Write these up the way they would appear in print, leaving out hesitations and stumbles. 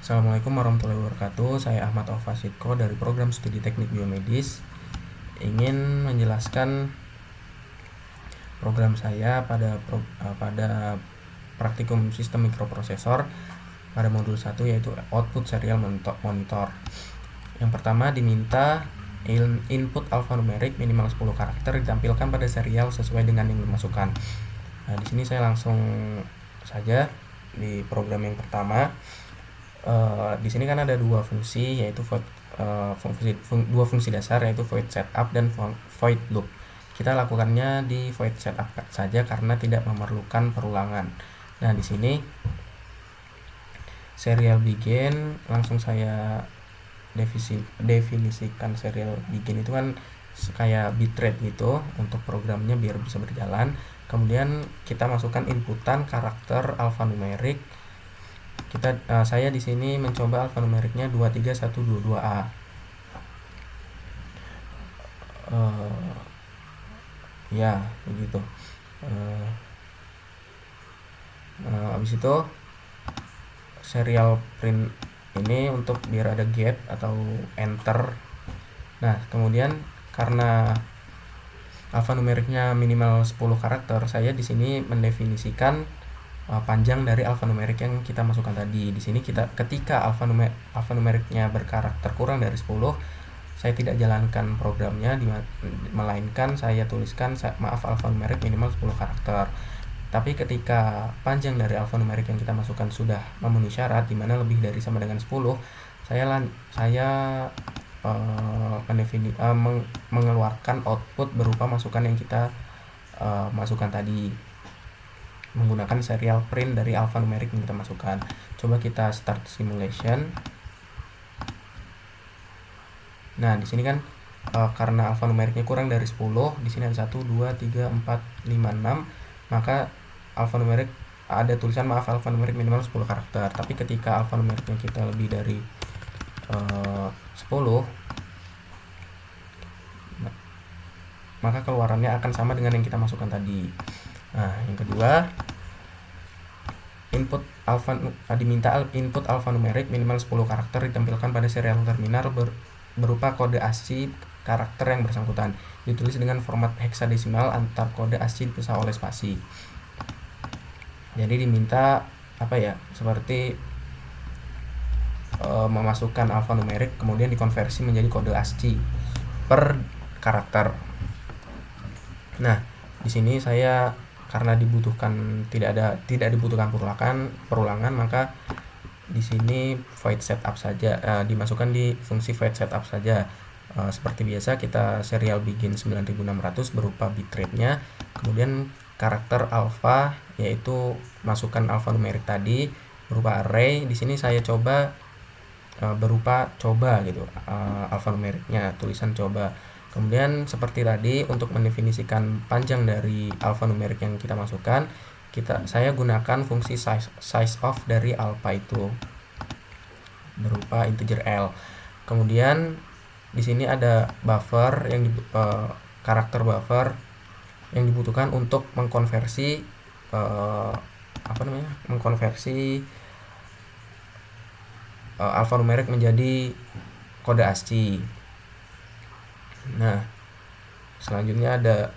Assalamualaikum warahmatullahi wabarakatuh. Saya Ahmad Alfasitko dari program studi teknik biomedis. Ingin menjelaskan program saya pada praktikum sistem mikroprosesor pada modul 1, yaitu output serial monitor. Yang pertama diminta input alfanumeric minimal 10 karakter ditampilkan pada serial sesuai dengan yang dimasukkan. Nah, di sini saya langsung saja di program yang pertama. Di sini kan ada dua fungsi, yaitu dua fungsi dasar, yaitu void setup dan void loop. Kita lakukannya di void setup saja karena tidak memerlukan perulangan. Nah, di sini serial begin langsung saya definisikan. Serial begin itu kan kayak bitrate gitu untuk programnya biar bisa berjalan. Kemudian kita masukkan inputan karakter alfanumeric. Saya di sini mencoba alfanumericnya 23122A. Ya, begitu. Habis itu serial print ini untuk biar ada gap atau enter. Nah, kemudian karena alfanumericnya minimal 10 karakter, saya di sini mendefinisikan panjang dari alfanumeric yang kita masukkan tadi. Di sini ketika alfanumericnya berkarakter kurang dari 10, saya tidak jalankan programnya, melainkan saya tuliskan alfanumeric minimal 10 karakter. Tapi ketika panjang dari alfanumeric yang kita masukkan sudah memenuhi syarat, di mana lebih dari sama dengan 10, saya mengeluarkan output berupa masukan yang kita masukkan tadi, menggunakan serial print dari alfanumeric yang kita masukkan. Coba kita start simulation. Nah, di sini kan karena alfanumericnya kurang dari 10, di sini ada 1, 2, 3, 4, 5, 6, maka alfanumeric ada tulisan alfanumeric minimal 10 karakter. Tapi ketika alfanumericnya kita lebih dari 10, maka keluarannya akan sama dengan yang kita masukkan tadi. Nah, yang kedua, diminta input alfanumeric minimal 10 karakter ditampilkan pada serial terminal berupa kode ASCII karakter yang bersangkutan, ditulis dengan format heksadesimal antar kode ASCII dipisah oleh spasi. Jadi diminta seperti memasukkan alfanumeric kemudian dikonversi menjadi kode ASCII per karakter. Nah, di sini saya karena tidak dibutuhkan perulangan, maka di sini void setup saja, dimasukkan di fungsi void setup saja. Seperti biasa kita serial begin 9600 berupa bitrate-nya, kemudian karakter alpha yaitu masukkan alfanumeric tadi berupa array. Di sini saya coba berupa coba gitu, alfanumericnya tulisan coba. Kemudian seperti tadi, untuk mendefinisikan panjang dari alfanumeric yang kita masukkan, saya gunakan fungsi size of dari alpha itu berupa integer L. Kemudian di sini ada buffer karakter buffer yang dibutuhkan untuk mengkonversi alfanumeric menjadi kode ASCII. Nah, selanjutnya ada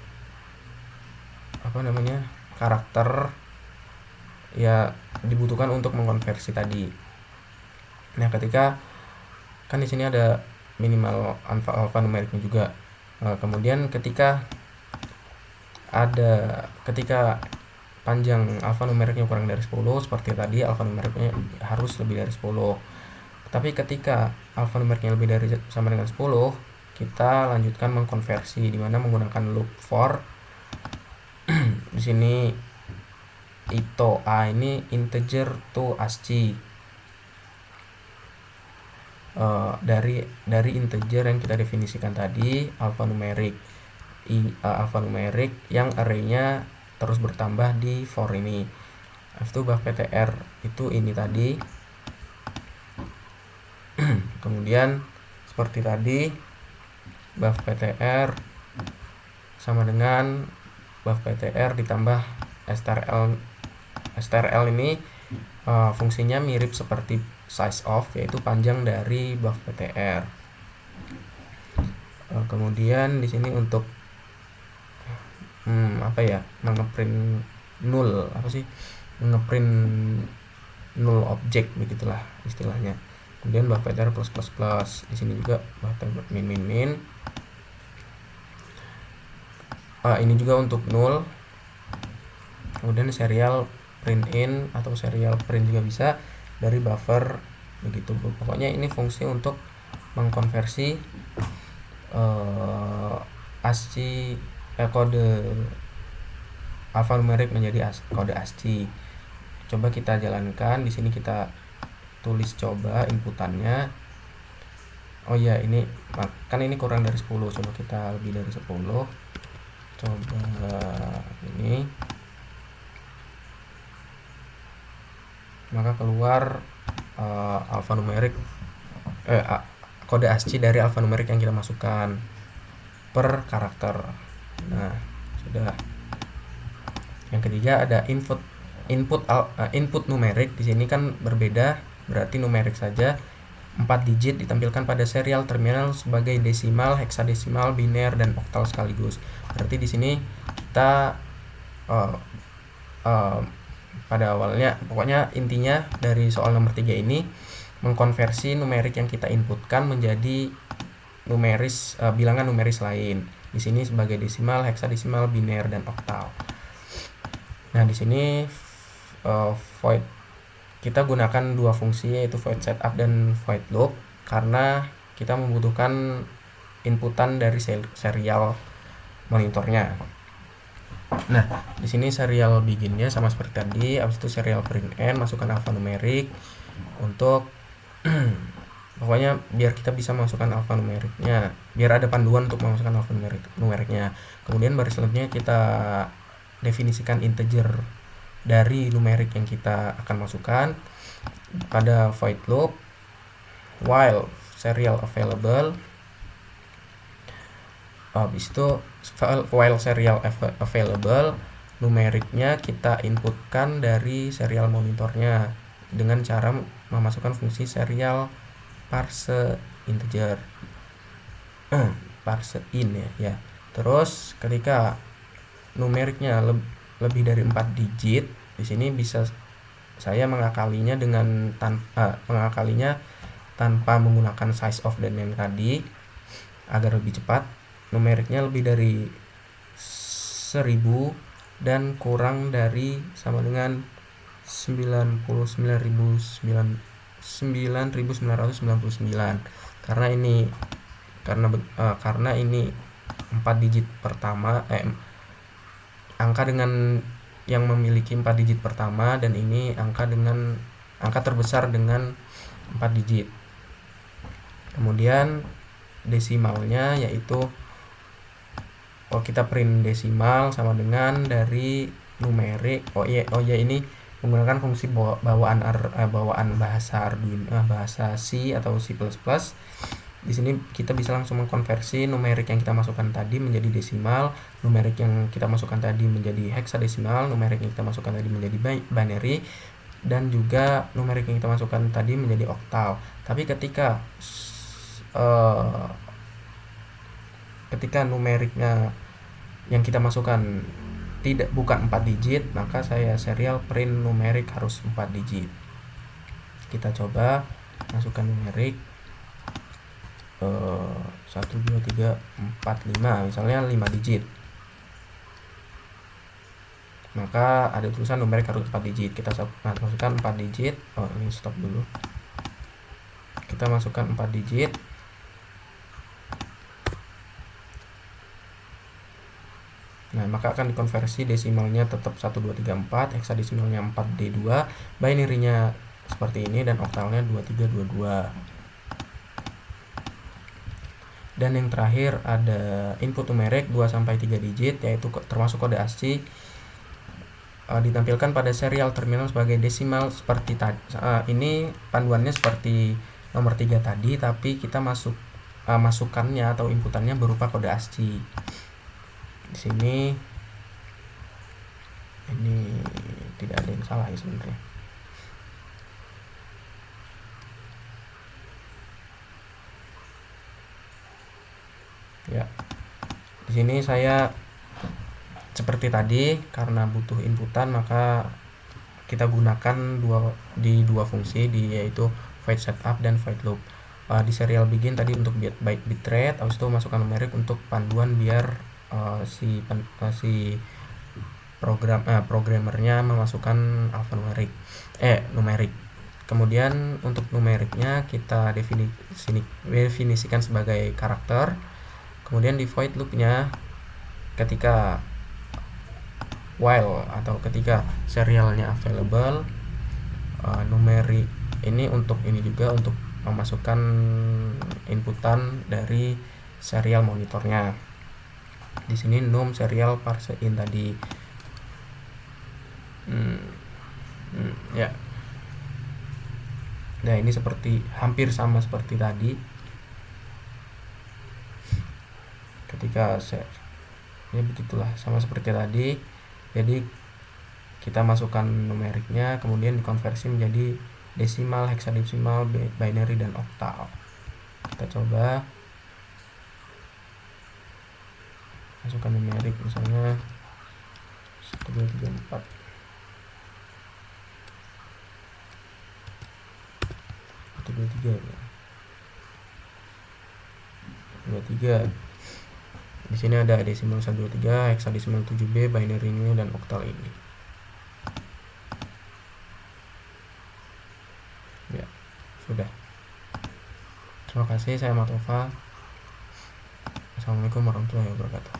karakter ya dibutuhkan untuk mengkonversi tadi. Nah, ketika kan di sini ada minimal alfanumericnya juga. Kemudian ketika panjang alfanumericnya kurang dari 10, seperti tadi alfanumericnya harus lebih dari 10. Tapi ketika alfanumericnya lebih dari sama dengan 10, kita lanjutkan mengkonversi, di mana menggunakan loop for. Di sini ito a ini integer to ASCII. Dari integer yang kita definisikan tadi, alfanumeric yang array-nya terus bertambah di for ini. Itu buff ptr itu ini tadi. Kemudian seperti tadi, buff ptr sama dengan buff ptr ditambah strl ini fungsinya mirip seperti size of, yaitu panjang dari buff ptr. Kemudian di sini untuk ngeprint null, ngeprint null object, begitulah istilahnya. Kemudian buff ptr plus plus plus, di sini juga buff ptr min min min. Ini juga untuk null. Kemudian serial print in atau serial print juga bisa dari buffer, begitu. Pokoknya ini fungsi untuk mengkonversi ASCII kode alphanumerik menjadi kode ASCII. Coba kita jalankan. Di sini kita tulis coba inputannya. Oh ya, ini kan ini kurang dari 10. Coba kita lebih dari 10. Coba ini. Maka keluar alphanumerik kode ASCII dari alphanumerik yang kita masukkan per karakter. Nah, sudah. Yang ketiga ada input numerik. Di sini kan berbeda, berarti numerik saja. 4 digit ditampilkan pada serial terminal sebagai desimal, heksadesimal, biner, dan oktal sekaligus. Berarti di sini kita pada awalnya, pokoknya intinya dari soal nomor 3 ini mengkonversi numerik yang kita inputkan menjadi numeris, bilangan numeris lain. Di sini sebagai desimal, heksadesimal, biner, dan oktal. Nah, di sini void kita gunakan dua fungsi, yaitu void setup dan void loop, karena kita membutuhkan inputan dari serial monitornya. Nah, di sini serial beginnya sama seperti tadi, habis itu serial print n, masukkan alphanumerik untuk pokoknya biar kita bisa masukkan alphanumeriknya, biar ada panduan untuk memasukkan alphanumeriknya. Kemudian baris selanjutnya kita definisikan integer dari numerik yang kita akan masukkan pada void loop while serial available. Habis itu while serial available, numeriknya kita inputkan dari serial monitornya dengan cara memasukkan fungsi serial parse integer, parse in ya. Terus ketika numeriknya lebih dari 4 digit, di sini bisa saya mengakalinya tanpa menggunakan size of dan yang tadi agar lebih cepat. Numeriknya lebih dari 1000 dan kurang dari sama dengan 99.999, karena ini 4 digit pertama, angka dengan yang memiliki 4 digit pertama, dan ini angka terbesar dengan 4 digit. Kemudian desimalnya yaitu kita print desimal sama dengan dari numerik. Ini menggunakan fungsi bawaan bahasa Arduino, bahasa C atau C++. Di sini kita bisa langsung mengkonversi numerik yang kita masukkan tadi menjadi desimal, numerik yang kita masukkan tadi menjadi heksadesimal, numerik yang kita masukkan tadi menjadi binary, dan juga numerik yang kita masukkan tadi menjadi oktal. Tapi ketika numeriknya yang kita masukkan bukan 4 digit, maka saya serial print numerik harus 4 digit. Kita coba masukkan numerik 1, 2, 3, 4, 5, misalnya 5 digit, maka ada tulisan numerik harus 4 digit. Kita masukkan 4 digit. Ini stop dulu. Kita masukkan 4 digit. Nah, maka akan dikonversi desimalnya tetap 1, 2, 3, 4, heksadesimalnya 4D2, binary-nya seperti ini, dan oktalnya 2, 3, 2, 2. Dan yang terakhir ada input numerik 2-3 digit, yaitu termasuk kode ASCII, ditampilkan pada serial terminal sebagai desimal seperti tadi. Ini panduannya seperti nomor 3 tadi, tapi kita masukannya atau inputannya berupa kode ASCII. Di sini ini tidak ada yang salah ya sebenarnya. Ya, di sini saya seperti tadi, karena butuh inputan maka kita gunakan dua fungsi, yaitu void setup dan void loop. Di serial begin tadi untuk bitrate, habis itu masukkan numerik untuk panduan biar si programmernya memasukkan numerik. Kemudian untuk numeriknya kita definisikan sebagai karakter. Kemudian di void loopnya, ketika while atau ketika serialnya available, numerik ini juga untuk memasukkan inputan dari serial monitornya. Di sini num serial parse in tadi. Ya. Nah, ini hampir sama seperti tadi. Ketika ya begitulah, sama seperti tadi. Jadi kita masukkan numeriknya, kemudian dikonversi menjadi desimal, heksadesimal, binary, dan oktal. Kita coba masukkan numerik, misalnya 1 2 3 4 1 2 3 ya. 23. Di sini ada desimal 123, heksadesimal 7B, binary ini, dan oktal ini. Ya, sudah. Terima kasih, saya Matova. Assalamualaikum warahmatullahi wabarakatuh.